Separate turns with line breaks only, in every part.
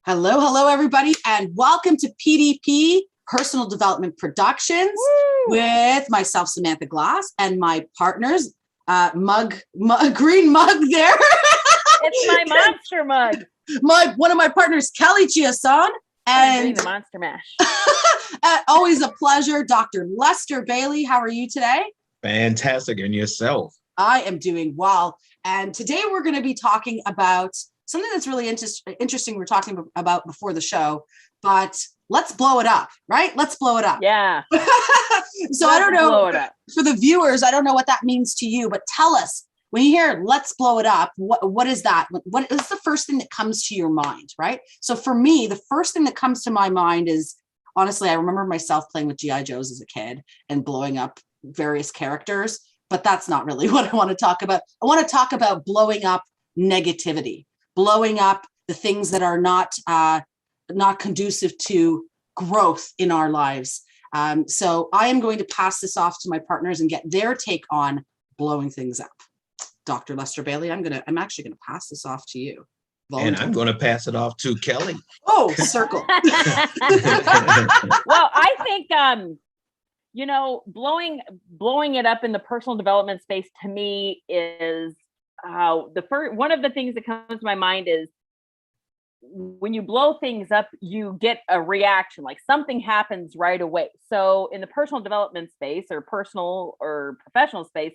Hello, hello, everybody, and welcome to PDP, Personal Development Productions, with myself, Samantha Glass, and my partners, green mug there.
It's my monster mug.
One of my partners, Kelly Chiasson, and
the Monster Mash.
Always a pleasure, Dr. Lester Bailey. How are you today?
Fantastic, and yourself?
I am doing well, and today we're going to be talking about something that's really interesting. We're talking about before the show, but let's blow it up, right? Let's blow it up.
Yeah.
So I don't know, for the viewers, I don't know what that means to you, but tell us, when you hear let's blow it up, what is that? What is the first thing that comes to your mind, right? So for me, the first thing that comes to my mind is, honestly, I remember myself playing with G.I. Joes as a kid and blowing up various characters, but that's not really what I want to talk about. I want to talk about blowing up negativity, blowing up the things that are not conducive to growth in our lives. So I am going to pass this off to my partners and get their take on blowing things up. Dr. Lester Bailey, I'm actually going to pass this off to you.
And I'm going to pass it off to Kelly.
Oh, circle.
Well, I think blowing it up in the personal development space to me is one of the things that comes to my mind is when you blow things up, you get a reaction, like something happens right away. So in the personal development space or personal or professional space,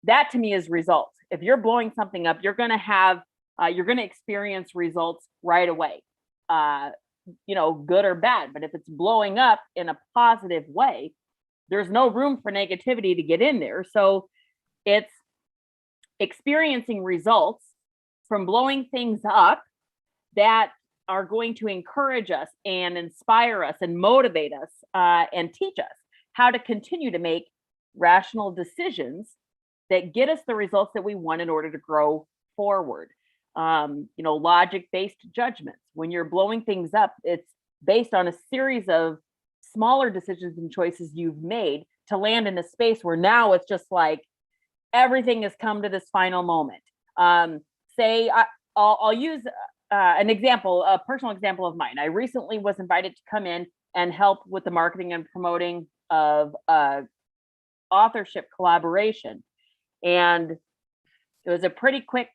that to me is results. If you're blowing something up, you're going to experience results right away, good or bad. But if it's blowing up in a positive way, there's no room for negativity to get in there. So it's experiencing results from blowing things up that are going to encourage us and inspire us and motivate us and teach us how to continue to make rational decisions that get us the results that we want in order to grow forward. Logic-based judgments. When you're blowing things up, it's based on a series of smaller decisions and choices you've made to land in a space where now it's just like everything has come to this final moment. I'll use an example, a personal example of mine. I recently was invited to come in and help with the marketing and promoting of authorship collaboration. And it was a pretty quick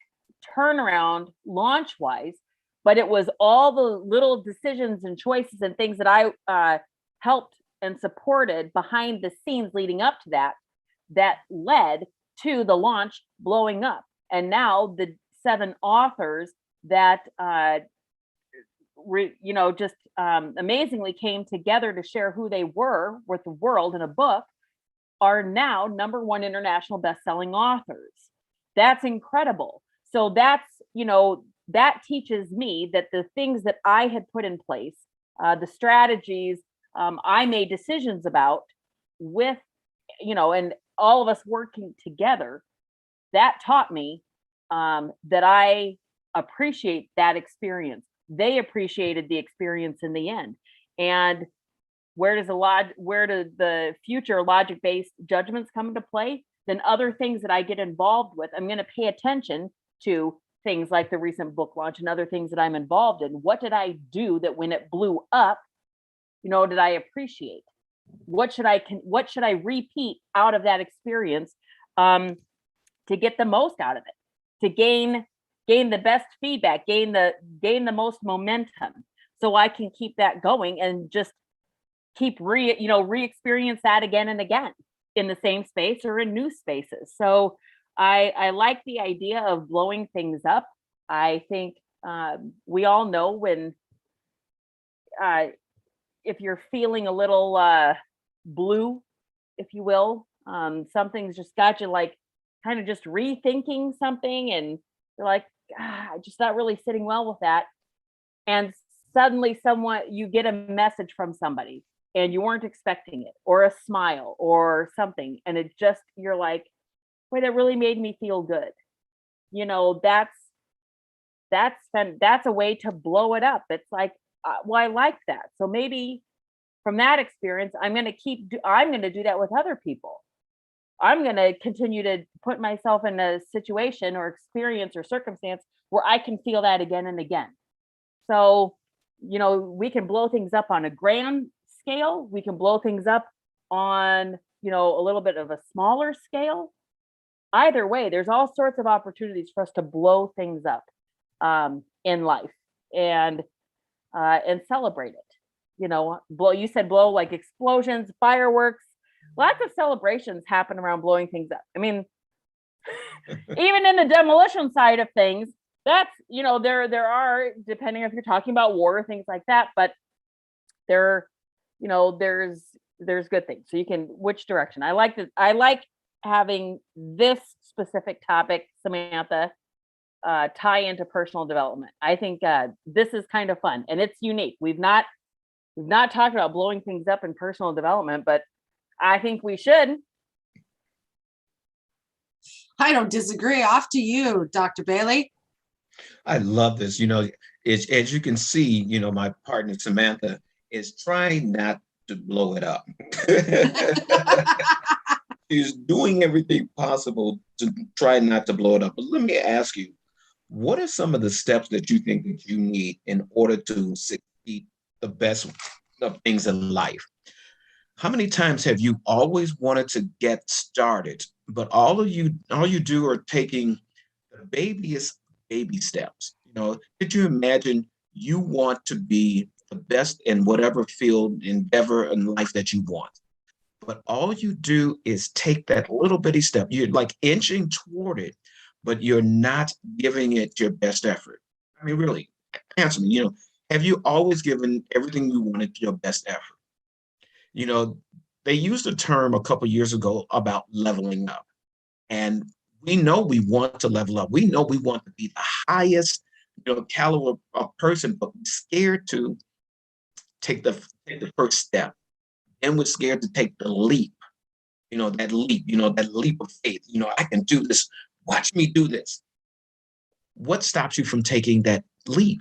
turnaround launch-wise, but it was all the little decisions and choices and things that I helped and supported behind the scenes leading up to that led to the launch blowing up. And now the 7 authors that amazingly came together to share who they were with the world in a book are now #1 international best-selling authors. That's incredible. So that teaches me that the things that I had put in place, the strategies I made decisions about with, and all of us working together, that taught me that I appreciate that experience. They appreciated the experience in the end. And where do the future logic-based judgments come into play? Then other things that I get involved with, I'm going to pay attention to things like the recent book launch and other things that I'm involved in. What did I do that when it blew up, did I appreciate? What should I repeat out of that experience to get the most out of it, to gain the best feedback, gain the most momentum, so I can keep that going and just keep re-experience that again and again in the same space or in new spaces. So I like the idea of blowing things up. I think we all know when if you're feeling a little blue, if you will, something's just got you like kind of just rethinking something, and you're like, just not really sitting well with that. And suddenly you get a message from somebody and you weren't expecting it, or a smile or something. And you're like, wait, that really made me feel good. That's a way to blow it up. It's like, I like that. So maybe from that experience, I'm going to do that with other people. I'm going to continue to put myself in a situation or experience or circumstance where I can feel that again and again. So we can blow things up on a grand scale. We can blow things up on, a little bit of a smaller scale. Either way, there's all sorts of opportunities for us to blow things up in life and celebrate it. You said blow, like explosions, fireworks, lots of celebrations happen around blowing things up. I mean, even in the demolition side of things, that's, there are, depending if you're talking about war or things like that, but there's good things. So you can, which direction? I like having this specific topic, Samantha, tie into personal development. I think this is kind of fun and it's unique. We've not talked about blowing things up in personal development, but I think we should.
I don't disagree. Off to you, Dr. Bailey.
I love this. As you can see, my partner Samantha is trying not to blow it up. She's doing everything possible to try not to blow it up. But let me ask you, what are some of the steps that you think that you need in order to succeed the best of things in life? How many times have you always wanted to get started, but all you do are taking the baby steps? Did you imagine you want to be the best in whatever field, endeavor in life that you want? But all you do is take that little bitty step. You're like inching toward it, but you're not giving it your best effort. I mean, really, answer me, have you always given everything you wanted your best effort? They used a term a couple of years ago about leveling up. And we know we want to level up. We know we want to be the highest, caliber of person, but we're scared to take the first step. And we're scared to take the leap, that leap of faith. I can do this. Watch me do this. What stops you from taking that leap?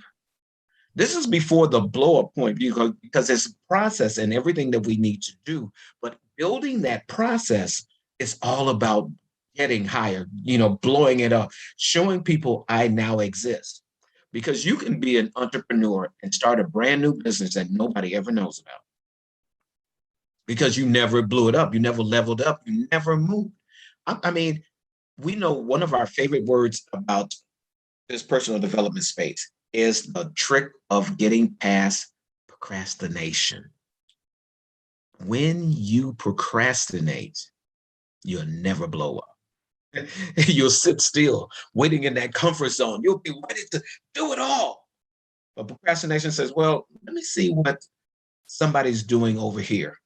This is before the blow up point, because it's a process and everything that we need to do. But building that process is all about getting higher, blowing it up, showing people I now exist. Because you can be an entrepreneur and start a brand new business that nobody ever knows about. Because you never blew it up, you never leveled up, you never moved. I mean, we know one of our favorite words about this personal development space is the trick of getting past procrastination. When you procrastinate, you'll never blow up. You'll sit still, waiting in that comfort zone. You'll be ready to do it all. But procrastination says, well, let me see what somebody's doing over here.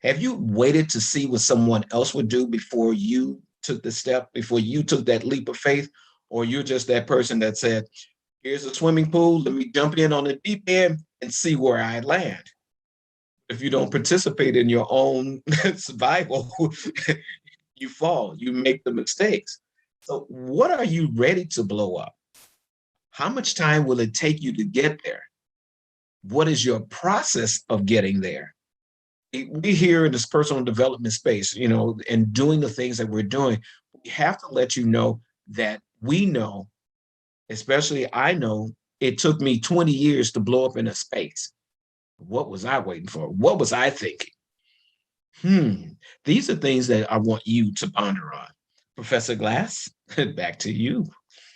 Have you waited to see what someone else would do before you took the step, before you took that leap of faith? Or you're just that person that said, here's a swimming pool, let me jump in on the deep end and see where I land. If you don't participate in your own survival, you fall, you make the mistakes. So what are you ready to blow up? How much time will it take you to get there? What is your process of getting there? We here in this personal development space, and doing the things that we're doing, we have to let you know that we know, especially I know, it took me 20 years to blow up in a space. What was I waiting for? What was I thinking? These are things that I want you to ponder on. Professor Glass, back to you.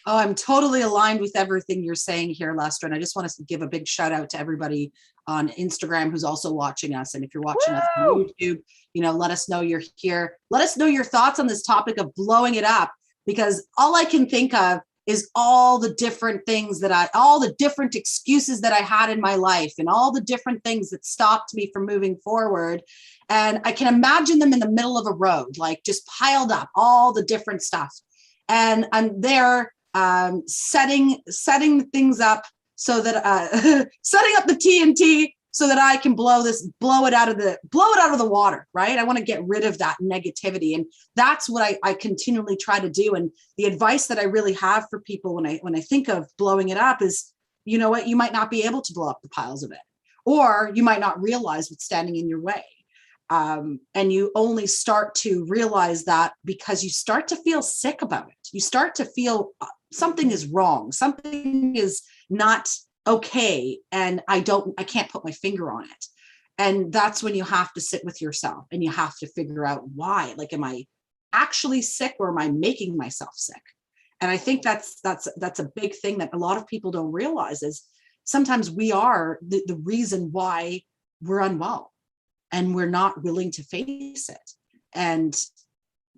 Oh, I'm totally aligned with everything you're saying here, Lester. And I just want to give a big shout out to everybody on Instagram who's also watching us. And if you're watching us on YouTube, let us know you're here. Let us know your thoughts on this topic of blowing it up, because all I can think of is all the different things all the different excuses that I had in my life and all the different things that stopped me from moving forward. And I can imagine them in the middle of a road, like just piled up, all the different stuff. And I'm there setting things up so that setting up the TNT so that I can blow it out of the water, right? I want to get rid of that negativity. And that's what I continually try to do. And the advice that I really have for people when I think of blowing it up is, you know what, you might not be able to blow up the piles of it, or you might not realize what's standing in your way. And you only start to realize that because you start to feel sick about it. You start to feel something is wrong. Something is not okay. And I can't put my finger on it. And that's when you have to sit with yourself and you have to figure out why. Like, am I actually sick or am I making myself sick? And I think that's a big thing that a lot of people don't realize is sometimes we are the reason why we're unwell and we're not willing to face it. And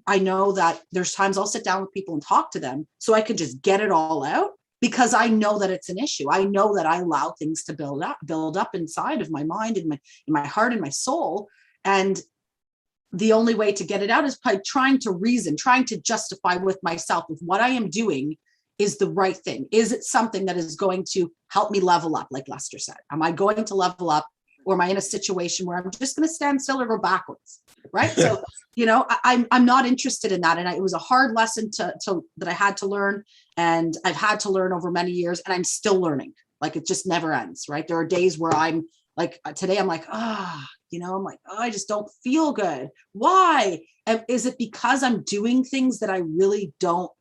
I know that there's times I'll sit down with people and talk to them so I can just get it all out, because I know that it's an issue. I know that I allow things to build up inside of my mind and my heart and my soul. And the only way to get it out is by trying to reason, trying to justify with myself if what I am doing is the right thing. Is it something that is going to help me level up, like Lester said? Am I going to level up, or am I in a situation where I'm just going to stand still or go backwards? Right. So, I'm not interested in that. And it was a hard lesson that I had to learn. And I've had to learn over many years, and I'm still learning. Like, it just never ends. Right. There are days where I'm like, today I'm like, I'm like, oh, I just don't feel good. Why? And is it because I'm doing things that I really don't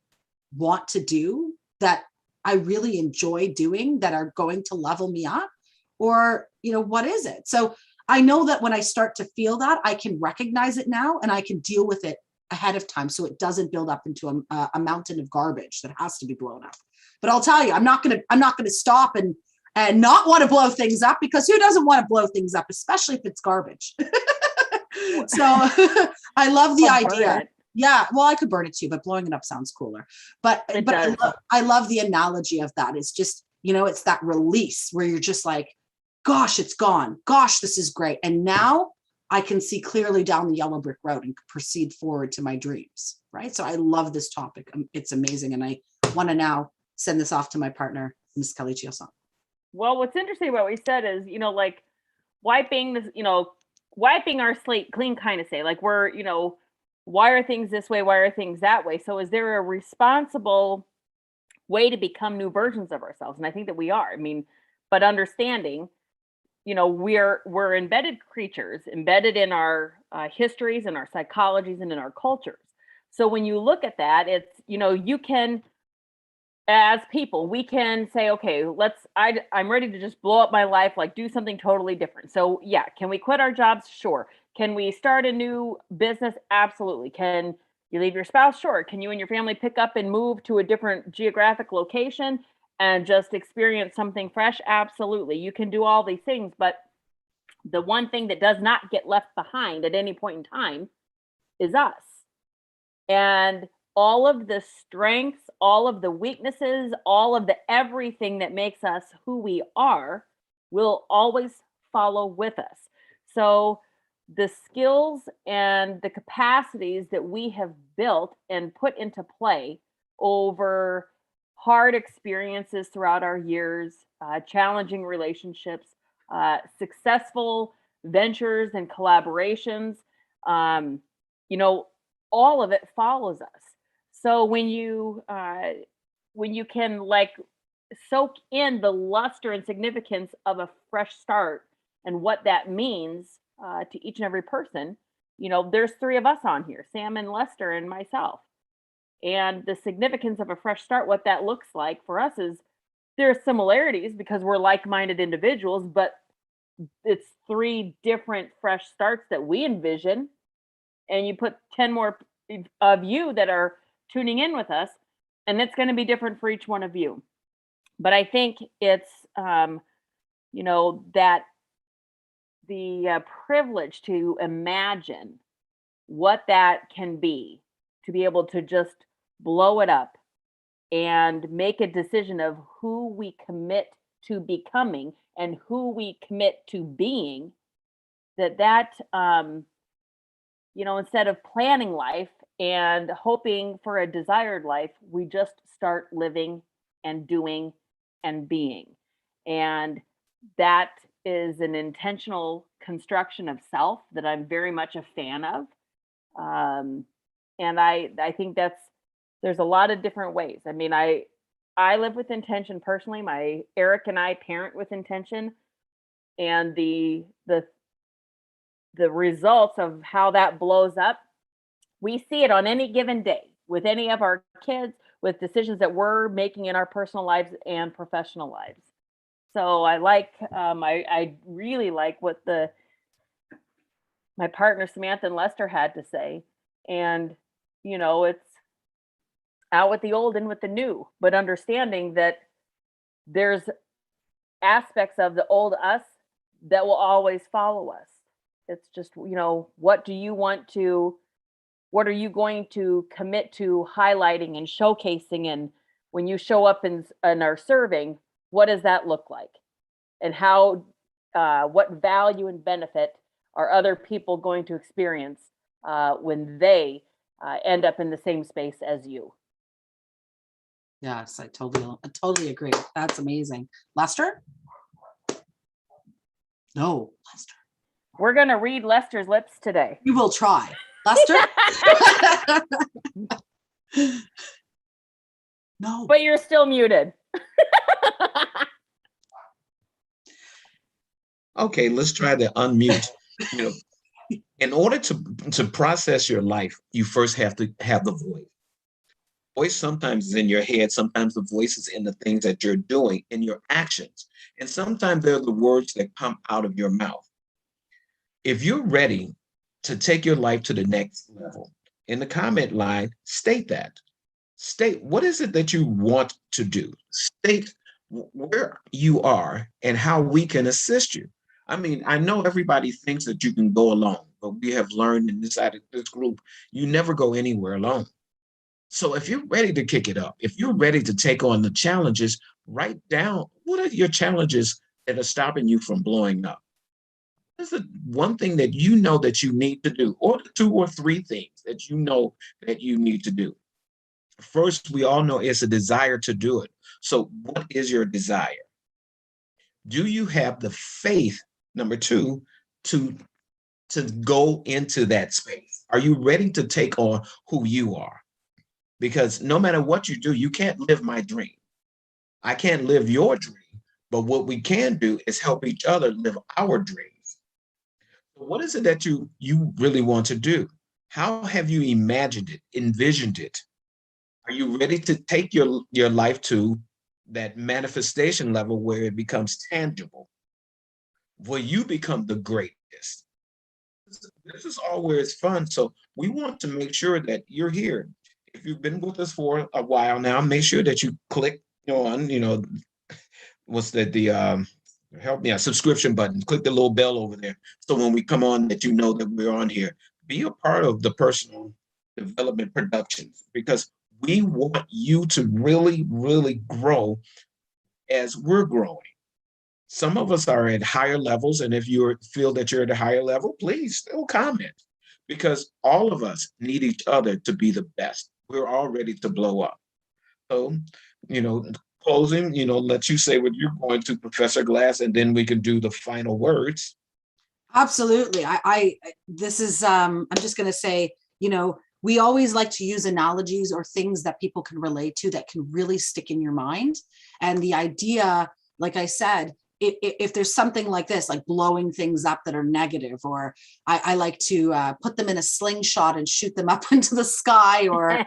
want to do, that I really enjoy doing, that are going to level me up? Or, what is it? So I know that when I start to feel that, I can recognize it now and I can deal with it ahead of time, so it doesn't build up into a mountain of garbage that has to be blown up. But I'll tell you, I'm not gonna stop and not want to blow things up, because who doesn't want to blow things up, especially if it's garbage? So I love the idea. Yeah, well, I could burn it too, but blowing it up sounds cooler. But I love the analogy of that. It's just, it's that release where you're just like, gosh, it's gone. Gosh, this is great. And now I can see clearly down the yellow brick road and proceed forward to my dreams. Right. So I love this topic. It's amazing. And I want to now send this off to my partner, Ms. Kelly Chiasson.
Well, what's interesting about what we said is, like wiping this, wiping our slate clean, kind of say, like, we're, why are things this way? Why are things that way? So is there a responsible way to become new versions of ourselves? And I think that we are. I mean, but understanding, we're embedded creatures, embedded in our histories and our psychologies and in our cultures. So when you look at that, it's, you can, as people, we can say, okay, I'm ready to just blow up my life, like do something totally different. So yeah, can we quit our jobs? Sure. Can we start a new business? Absolutely. Can you leave your spouse? Sure. Can you and your family pick up and move to a different geographic location and just experience something fresh? Absolutely. You can do all these things, but the one thing that does not get left behind at any point in time is us. And all of the strengths, all of the weaknesses, all of the everything that makes us who we are will always follow with us. So the skills and the capacities that we have built and put into play over hard experiences throughout our years, challenging relationships, successful ventures and collaborations, all of it follows us. So when you can like soak in the luster and significance of a fresh start and what that means to each and every person, there's three of us on here, Sam and Lester and myself. And the significance of a fresh start, what that looks like for us is there are similarities because we're like-minded individuals, but it's three different fresh starts that we envision. And you put 10 more of you that are tuning in with us, and it's going to be different for each one of you. But I think it's, that the privilege to imagine what that can be, to be able to just blow it up and make a decision of who we commit to becoming and who we commit to being, that instead of planning life and hoping for a desired life, we just start living and doing and being. And that is an intentional construction of self that I'm very much a fan of. And I think there's a lot of different ways. I mean, I live with intention personally. Eric and I parent with intention, and the results of how that blows up, we see it on any given day with any of our kids, with decisions that we're making in our personal lives and professional lives. So I like, I really like what my partner Samantha and Lester had to say. And, it's out with the old and with the new, but understanding that there's aspects of the old us that will always follow us. It's just, what are you going to commit to highlighting and showcasing? And when you show up and are serving, what does that look like? And how, what value and benefit are other people going to experience when they end up in the same space as you?
Yes, I totally agree. That's amazing. Lester? No, Lester.
We're going to read Lester's lips today.
We will try. Lester? No.
But you're still muted.
Okay, let's try to unmute. In order to process your life, you first have to have the voice. Voice sometimes is in your head, sometimes the voice is in the things that you're doing, in your actions. And sometimes they're the words that come out of your mouth. If you're ready to take your life to the next level, in the comment line, state that. State what is it that you want to do. State where you are and how we can assist you. I mean, I know everybody thinks that you can go alone, but we have learned inside of this group, you never go anywhere alone. So if you're ready to kick it up, if you're ready to take on the challenges, write down what are your challenges that are stopping you from blowing up. This is one thing that you know that you need to do, or 2 or 3 things that you know that you need to do. First, we all know it's a desire to do it. So what is your desire? Do you have the faith, number 2, to go into that space? Are you ready to take on who you are? Because no matter what you do, you can't live my dream. I can't live your dream, but what we can do is help each other live our dreams. What is it that you really want to do? How have you imagined it, envisioned it? Are you ready to take your life to that manifestation level where it becomes tangible, where you become the greatest? This is all where it's fun. So we want to make sure that you're here. If you've been with us for a while now, make sure that you click on, what's that, help me out, subscription button. Click the little bell over there. So when we come on, that you know that we're on here. Be a part of the Personal Development Productions, because we want you to really, really grow as we're growing. Some of us are at higher levels, and if you feel that you're at a higher level, please still comment, because all of us need each other to be the best. We're all ready to blow up. So, closing, let you say what you're going to, Professor Glass, and then we can do the final words.
Absolutely. This is, I'm just going to say, we always like to use analogies or things that people can relate to that can really stick in your mind. And the idea, like I said, if there's something like this, like blowing things up that are negative, or I like to put them in a slingshot and shoot them up into the sky, or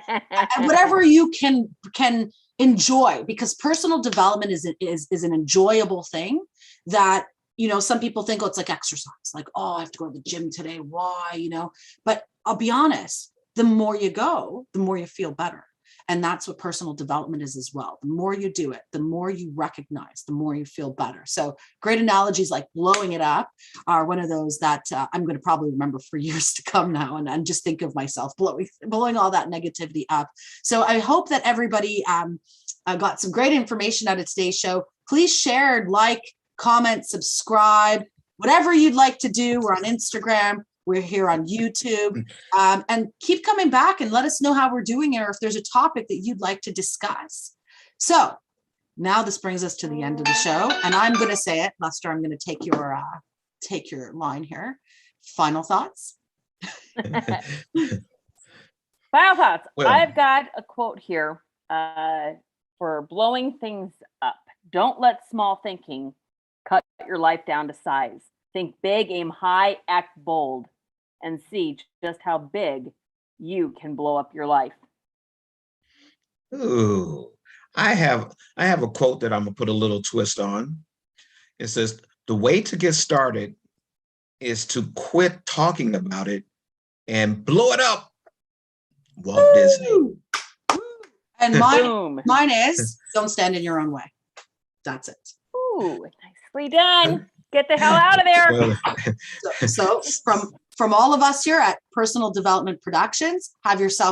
whatever you can enjoy, because personal development is an enjoyable thing that, some people think, oh, it's like exercise, like, oh, I have to go to the gym today. Why, but I'll be honest, the more you go, the more you feel better. And that's what personal development is as well. The more you do it, the more you recognize, the more you feel better. So great analogies like blowing it up are one of those that I'm going to probably remember for years to come now, and just think of myself blowing all that negativity up. So I hope that everybody got some great information out of today's show. Please share, like, comment, subscribe, whatever you'd like to do. We're on Instagram. We're here on YouTube, and keep coming back and let us know how we're doing, or if there's a topic that you'd like to discuss. So now this brings us to the end of the show, and I'm going to say it, Lester. I'm going to take your line here. Final thoughts.
Final thoughts. Well, I've got a quote here for blowing things up. Don't let small thinking cut your life down to size. Think big, aim high, act bold, and see just how big you can blow up your life.
Ooh, I have a quote that I'm gonna put a little twist on. It says the way to get started is to quit talking about it and blow it up. Walt Disney.
Woo! And
Boom.
mine is don't stand in your own way. That's it.
Ooh, nicely done. Get the hell out of there.
Well,
So from all of us here at Personal Development Productions, have yourself